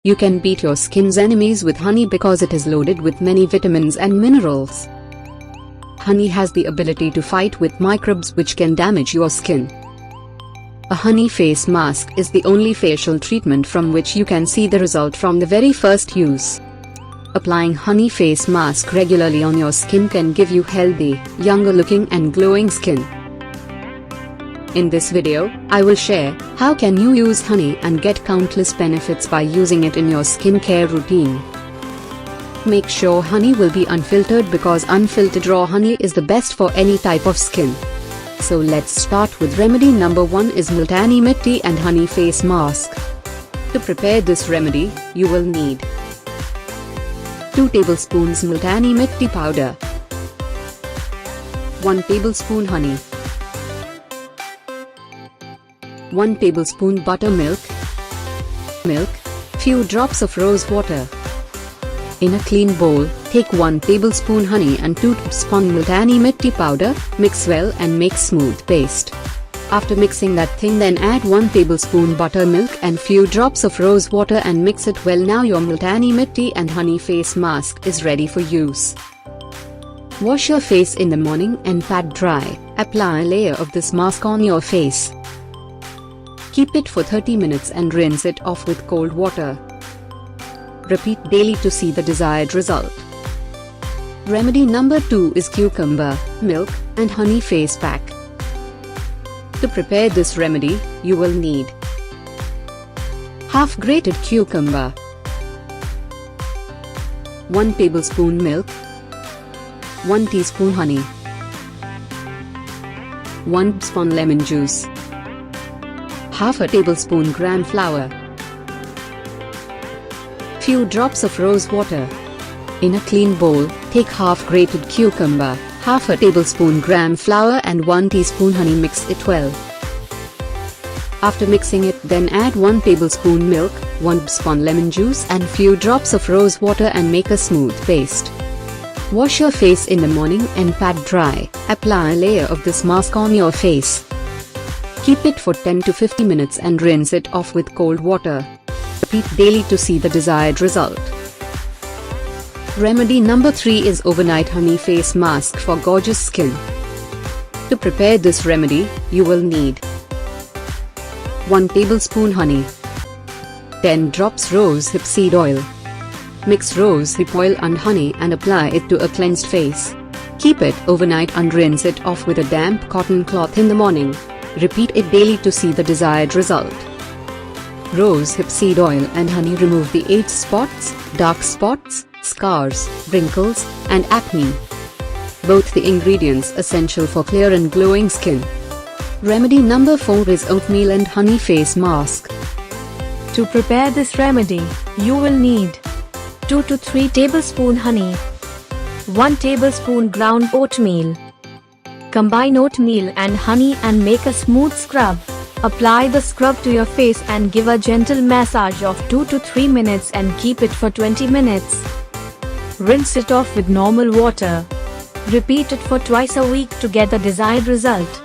You can beat your skin's enemies with honey because it is loaded with many vitamins and minerals. Honey has the ability to fight with microbes which can damage your skin. A honey face mask is the only facial treatment from which you can see the result from the very first use. Applying honey face mask regularly on your skin can give you healthy, younger looking and glowing skin. In this video, I will share how can you use honey and get countless benefits by using it in your skincare routine. Make sure honey will be unfiltered because unfiltered raw honey is the best for any type of skin. So let's start with remedy number 1 is Multani Mitti and honey face mask. To prepare this remedy, you will need 2 tablespoons Multani Mitti powder, 1 tablespoon honey, 1 tablespoon buttermilk, few drops of rose water. In a clean bowl, take 1 tablespoon honey and 2 tablespoons Multani Mitti powder, mix well and make smooth paste. After mixing that thing, then add 1 tablespoon buttermilk and few drops of rose water and mix it well. Now your Multani Mitti and honey face mask is ready for use. Wash your face in the morning and pat dry. Apply a layer of this mask on your face. Keep it for 30 minutes and rinse it off with cold water. Repeat daily to see the desired result. Remedy number 2 is cucumber, milk, and honey face pack. To prepare this remedy, you will need half grated cucumber, 1 tablespoon milk, 1 teaspoon honey, 1 spoon lemon juice, half a tablespoon gram flour, few drops of rose water. In a clean bowl, take half grated cucumber, half a tablespoon gram flour and 1 teaspoon honey. Mix it well. After mixing it, then add 1 tablespoon milk, 1 spoon lemon juice and few drops of rose water and make a smooth paste. Wash your face in the morning and pat dry. Apply a layer of this mask on your face. Keep it for 10 to 50 minutes and rinse it off with cold water. Repeat daily to see the desired result. Remedy number 3 is overnight honey face mask for gorgeous skin. To prepare this remedy, you will need 1 tablespoon honey, 10 drops rosehip seed oil. Mix rosehip oil and honey and apply it to a cleansed face. Keep it overnight and rinse it off with a damp cotton cloth in the morning. Repeat it daily to see the desired result. Rosehip seed oil and honey remove the age spots, dark spots, scars, wrinkles, and acne. Both the ingredients essential for clear and glowing skin. Remedy number 4 is oatmeal and honey face mask. To prepare this remedy, you will need 2 to 3 tablespoon honey, 1 tablespoon ground oatmeal. Combine oatmeal and honey and make a smooth scrub. Apply the scrub to your face and give a gentle massage of 2 to 3 minutes and keep it for 20 minutes. Rinse it off with normal water. Repeat it for twice a week to get the desired result.